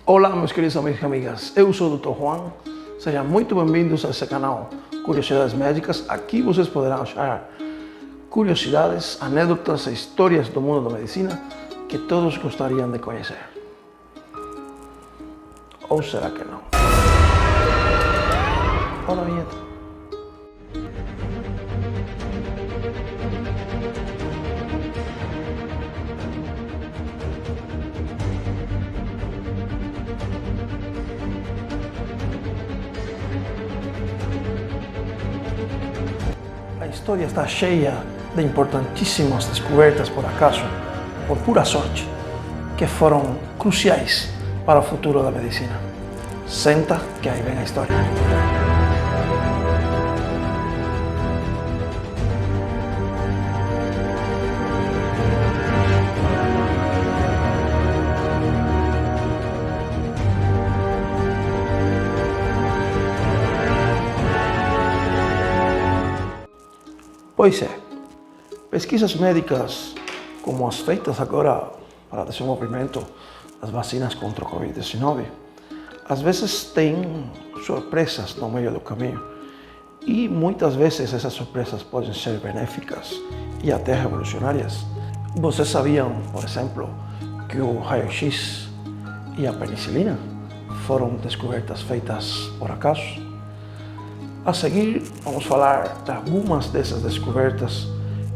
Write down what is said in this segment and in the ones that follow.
Olá, meus queridos amigos e amigas, eu sou o Dr. Juan, sejam muito bem-vindos a esse canal Curiosidades Médicas. Aqui vocês poderão achar curiosidades, anedotas e histórias do mundo da medicina que todos gostariam de conhecer. Ou será que não? Olha a vinheta. A história está cheia de importantíssimas descobertas por acaso, por pura sorte, que foram cruciais para o futuro da medicina. Senta que aí vem a história. Pois é, pesquisas médicas como as feitas agora para o desenvolvimento das vacinas contra o Covid-19, às vezes têm surpresas no meio do caminho e muitas vezes essas surpresas podem ser benéficas e até revolucionárias. Vocês sabiam, por exemplo, que o raio-x e a penicilina foram descobertas feitas por acaso? A seguir, vamos falar de algumas dessas descobertas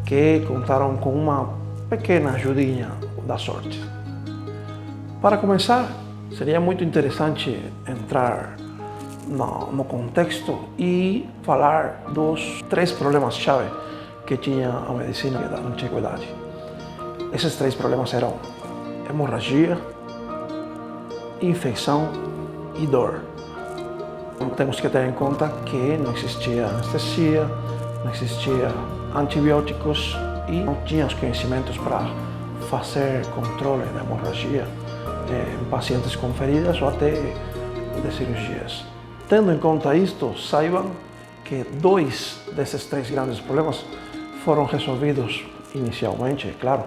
que contaram com uma pequena ajudinha da sorte. Para começar, seria muito interessante entrar no contexto e falar dos 3 problemas-chave que tinha a medicina da antiguidade. Esses 3 problemas eram hemorragia, infecção e dor. Temos que ter em conta que não existia anestesia, não existia antibióticos e não tinha os conhecimentos para fazer controle da hemorragia em pacientes com feridas ou até de cirurgias. Tendo em conta isto, saibam que 2 desses 3 grandes problemas foram resolvidos inicialmente, claro,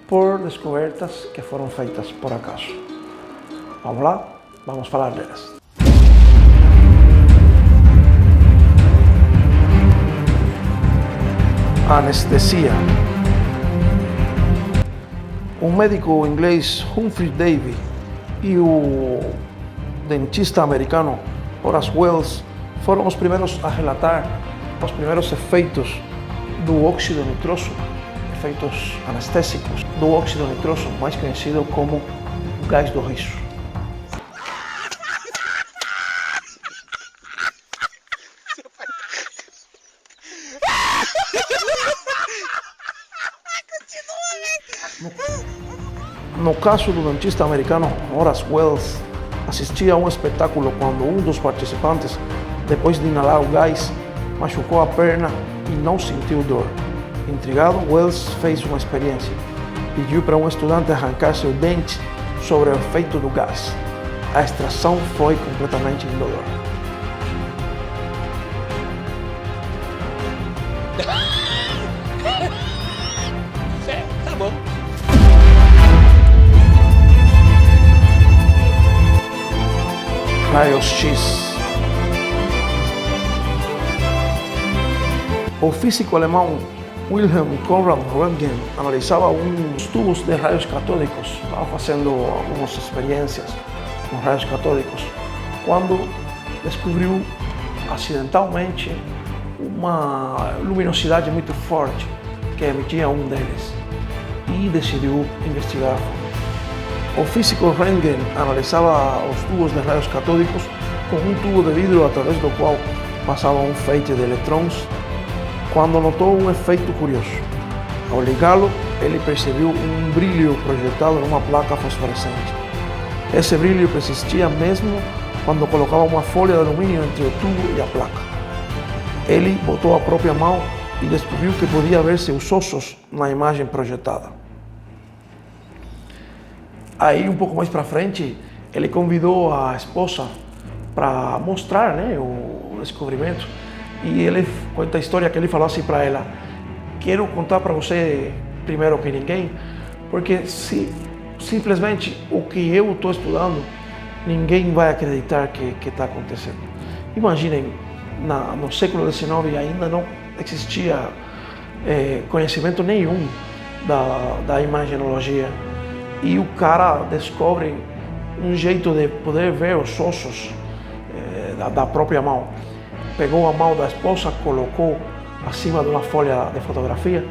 por descobertas que foram feitas por acaso. Vamos lá? Vamos falar delas. Anestesia. O médico inglês Humphrey Davy e o dentista americano Horace Wells foram os primeiros a relatar os primeiros efeitos do óxido nitroso, efeitos anestésicos do óxido nitroso, mais conhecido como gás do riso. No caso do dentista americano Horace Wells, assistia a um espetáculo quando um dos participantes, depois de inalar o gás, machucou a perna e não sentiu dor. Intrigado, Wells fez uma experiência. Pediu para um estudante arrancar seu dente sobre o efeito do gás. A extração foi completamente indolor. Tá bom. Raios-X. O físico alemão Wilhelm Conrad Röntgen analisava uns tubos de raios catódicos, estava fazendo algumas experiências com raios catódicos, quando descobriu acidentalmente uma luminosidade muito forte que emitia um deles e decidiu investigar. O físico Röntgen analisava os tubos de raios catódicos com um tubo de vidro através do qual passava um feixe de eletrões, quando notou um efeito curioso. Ao ligá-lo, ele percebeu um brilho projetado numa placa fosforescente. Esse brilho persistia mesmo quando colocava uma folha de alumínio entre o tubo e a placa. Ele botou a própria mão e descobriu que podia ver-se os ossos na imagem projetada. Aí, um pouco mais para frente, ele convidou a esposa para mostrar, o descobrimento. E ele conta a história que ele falou assim para ela: quero contar para você primeiro que ninguém, porque se simplesmente o que eu estou estudando ninguém vai acreditar que está acontecendo. Imaginem, no século XIX ainda não existia conhecimento nenhum da imagenologia, e o cara descobre um jeito de poder ver os ossos da própria mão. Pegou a mão da esposa, colocou acima de uma folha de fotografia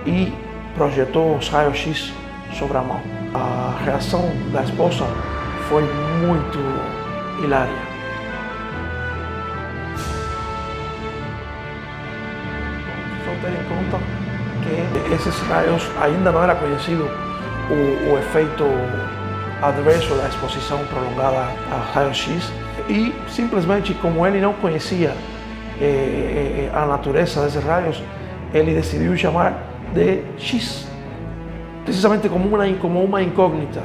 e projetou os raios-x sobre a mão. A reação da esposa foi muito hilária. Só ter em conta que esses raios ainda não era conhecido o efeito adverso da exposição prolongada a raios-x, e simplesmente como ele não conhecia a natureza desses raios, ele decidiu chamar de X, precisamente como uma incógnita,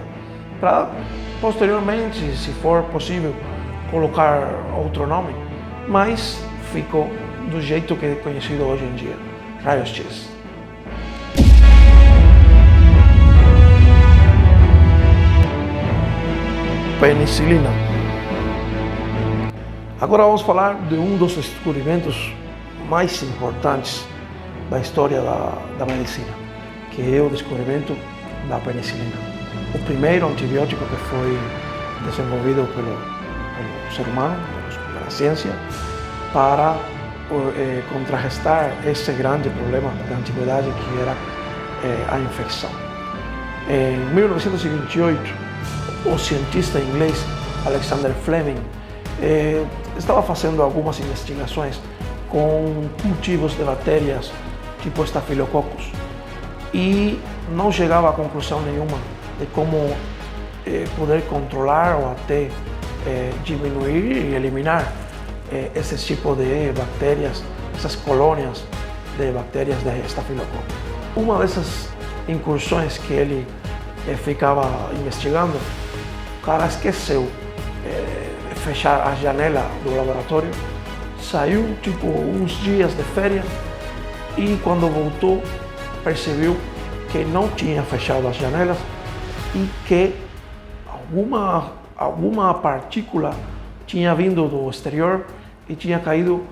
para posteriormente, se for possível, colocar outro nome, mas ficou do jeito que é conhecido hoje em dia, raios-x. Penicilina. Agora vamos falar de um dos descobrimentos mais importantes da história da medicina, que é o descobrimento da penicilina. O primeiro antibiótico que foi desenvolvido pelo ser humano, pela ciência, para contrarrestar esse grande problema da antiguidade que era a infecção. Em 1928, o cientista inglês Alexander Fleming estava fazendo algumas investigações com cultivos de bactérias tipo Staphylococcus e não chegava a conclusão nenhuma de como poder controlar ou até diminuir e eliminar esse tipo de bactérias, essas colônias de bactérias de Staphylococcus. Uma dessas incursões que ele ficava investigando, o cara esqueceu fechar a janela do laboratório, saiu tipo uns dias de férias e quando voltou percebeu que não tinha fechado as janelas e que alguma partícula tinha vindo do exterior e tinha caído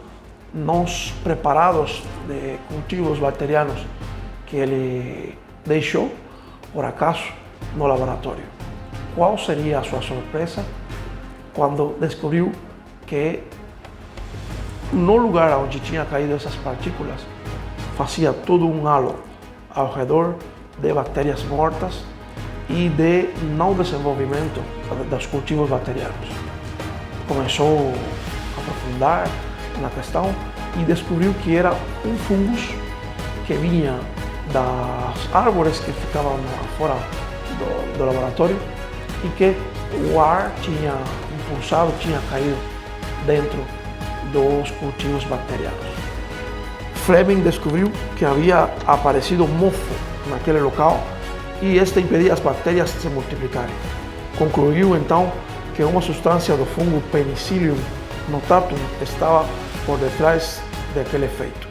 nos preparados de cultivos bacterianos que ele deixou por acaso no laboratório. Qual seria a sua surpresa quando descobriu que no lugar onde tinha caído essas partículas fazia todo um halo ao redor de bactérias mortas e de não desenvolvimento dos cultivos bacterianos. Começou a aprofundar na questão e descobriu que era um fungus que vinha das árvores que ficavam fora do laboratório e que o ar tinha impulsado, tinha caído dentro dos cultivos bacterianos. Fleming descobriu que havia aparecido mofo naquele local e este impedia as bactérias de se multiplicarem. Concluiu então que uma substância do fungo Penicillium notatum estava por detrás daquele efeito.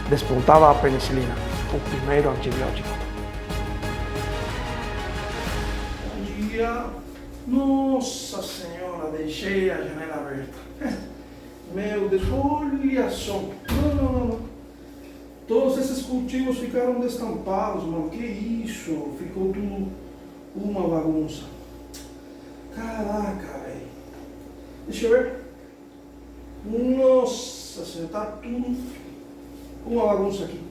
Despontava a penicilina, o primeiro antibiótico. Bom dia. Nossa Senhora, deixei a janela aberta. Meu Deus, olha só. Não. Todos esses cultivos ficaram destampados, mano. Que isso? Ficou tudo uma bagunça. Caraca, velho. Deixa eu ver. Nossa Senhora, tá tudo uma bagunça aqui.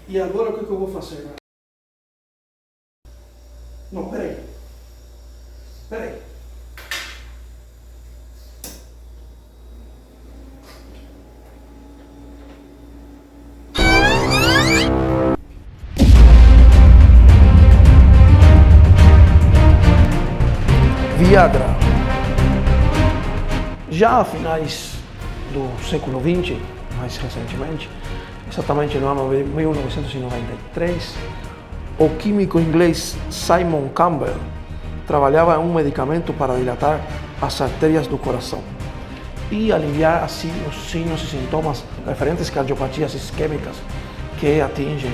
E agora o que eu vou fazer? Não, peraí. Viagra. Já a finais do século XX, mais recentemente, exatamente no ano de 1993, o químico inglês Simon Campbell trabalhava em um medicamento para dilatar as artérias do coração e aliviar assim os signos e sintomas referentes a cardiopatias isquêmicas que atingem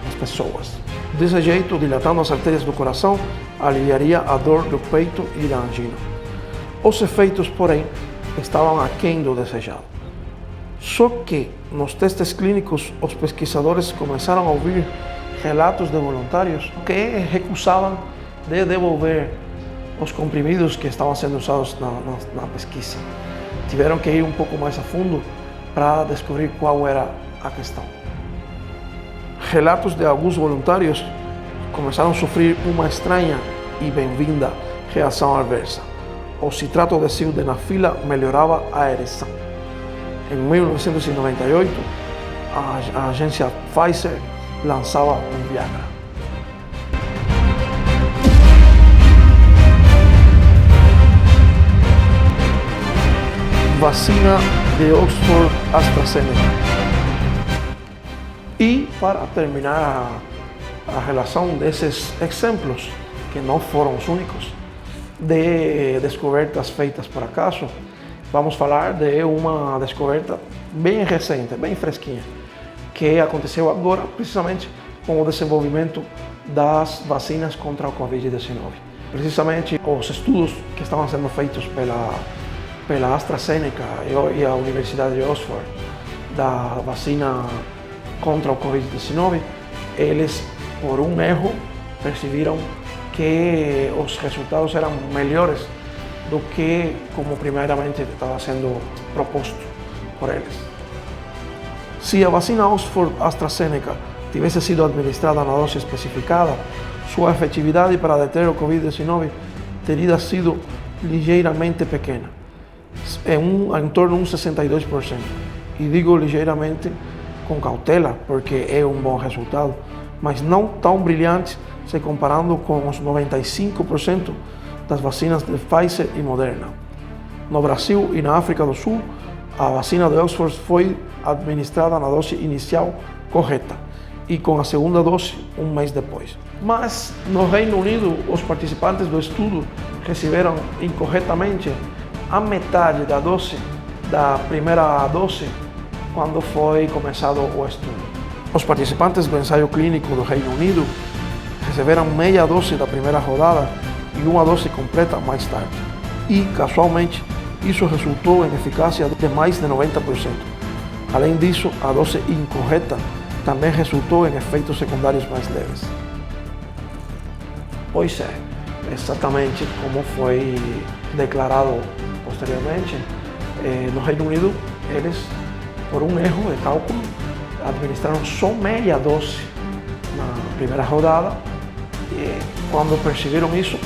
as pessoas. Desse jeito, dilatando as artérias do coração, aliviaria a dor do peito e da angina. Os efeitos, porém, estavam aquém do desejado. Só que nos testes clínicos, os pesquisadores começaram a ouvir relatos de voluntários que recusavam de devolver os comprimidos que estavam sendo usados na pesquisa. Tiveram que ir um pouco mais a fundo para descobrir qual era a questão. Relatos de alguns voluntários começaram a sofrer uma estranha e bem-vinda reação adversa. O citrato de sildenafila melhorava a ereção. Em 1998, a agência Pfizer lançava um Viagra. Vacina de Oxford AstraZeneca. E para terminar a relação desses exemplos, que não foram os únicos, de descobertas feitas por acaso, vamos falar de uma descoberta bem recente, bem fresquinha, que aconteceu agora, precisamente com o desenvolvimento das vacinas contra o Covid-19. Precisamente os estudos que estavam sendo feitos pela AstraZeneca e a Universidade de Oxford da vacina contra o Covid-19, eles, por um erro, perceberam que os resultados eram melhores do que como primeiramente estava sendo proposto por eles. Se a vacina Oxford AstraZeneca tivesse sido administrada na dose especificada, sua efetividade para deter o Covid-19 teria sido ligeiramente pequena, em torno de um 62%. E digo ligeiramente com cautela, porque é um bom resultado, mas não tão brilhante se comparando com os 95% das vacinas de Pfizer e Moderna. No Brasil e na África do Sul, a vacina de Oxford foi administrada na dose inicial correta e com a segunda dose um mês depois. Mas no Reino Unido, os participantes do estudo receberam incorretamente a metade da dose da primeira dose quando foi começado o estudo. Os participantes do ensaio clínico do Reino Unido receberam meia dose da primeira rodada e uma dose completa mais tarde. E, casualmente, isso resultou em eficácia de mais de 90%. Além disso, a dose incorreta também resultou em efeitos secundários mais leves. Pois é, exatamente como foi declarado posteriormente, no Reino Unido, eles, por um erro de cálculo, administraram só meia dose na primeira rodada. E quando perceberam isso,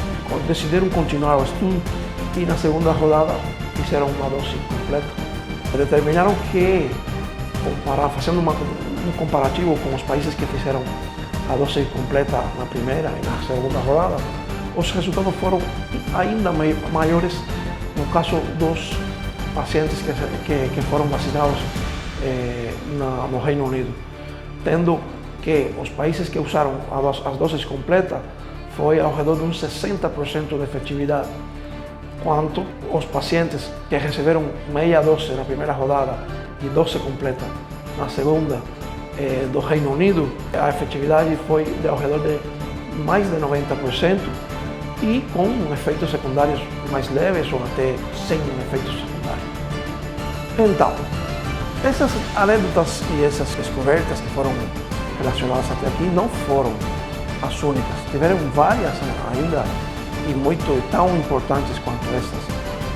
decidiram continuar o estudo e na segunda rodada fizeram uma dose completa. Determinaram que, fazendo um comparativo com os países que fizeram a dose completa na primeira e na segunda rodada, os resultados foram ainda maiores no caso dos pacientes que foram vacinados no Reino Unido, tendo que os países que usaram as doses completas foi ao redor de um 60% de efetividade, quanto os pacientes que receberam meia dose na primeira rodada e dose completa na segunda do Reino Unido, a efetividade foi ao redor de mais de 90% e com efeitos secundários mais leves ou até sem efeitos secundários. Então, essas anedotas e essas descobertas que foram relacionadas até aqui não foram as únicas. Tiveram várias ainda e muito tão importantes quanto estas,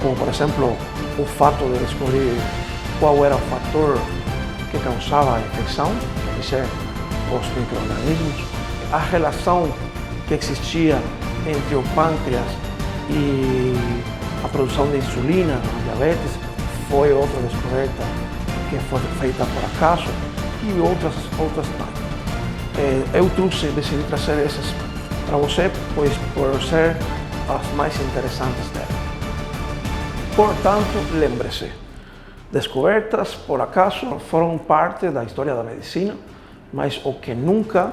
como por exemplo o fato de descobrir qual era o fator que causava a infecção, quer dizer, os micro-organismos, a relação que existia entre o pâncreas e a produção de insulina, a diabetes, foi outra descoberta que foi feita por acaso e outras mais. Eu decidi trazer essas para você, pois por ser as mais interessantes dela. Portanto, lembre-se, descobertas por acaso foram parte da história da medicina, mas o que nunca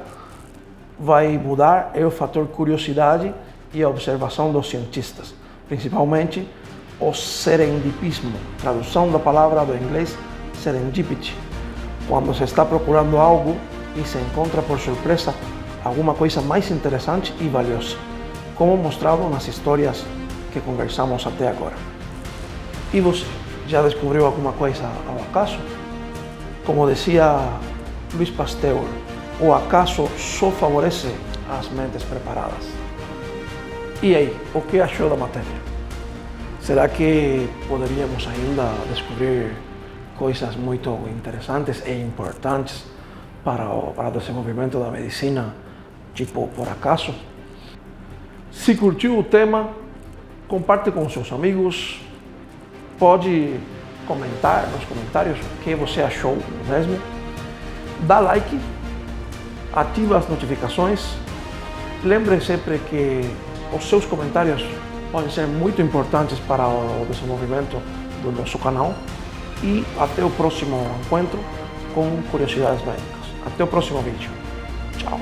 vai mudar é o fator curiosidade e a observação dos cientistas, principalmente o serendipismo, tradução da palavra do inglês serendipity, quando se está procurando algo e se encontra por surpresa alguma coisa mais interessante e valiosa, como mostrado nas histórias que conversamos até agora. E você, já descobriu alguma coisa ao acaso? Como dizia Luiz Pasteur, o acaso só favorece as mentes preparadas. E aí, o que achou da matéria? Será que poderíamos ainda descobrir coisas muito interessantes e importantes para o desenvolvimento da medicina, tipo por acaso? Se curtiu o tema, comparte com seus amigos, pode comentar nos comentários o que você achou mesmo, dá like, ativa as notificações, lembre sempre que os seus comentários podem ser muito importantes para o desenvolvimento do nosso canal e até o próximo encontro com Curiosidades Médicas. Até o próximo vídeo. Tchau.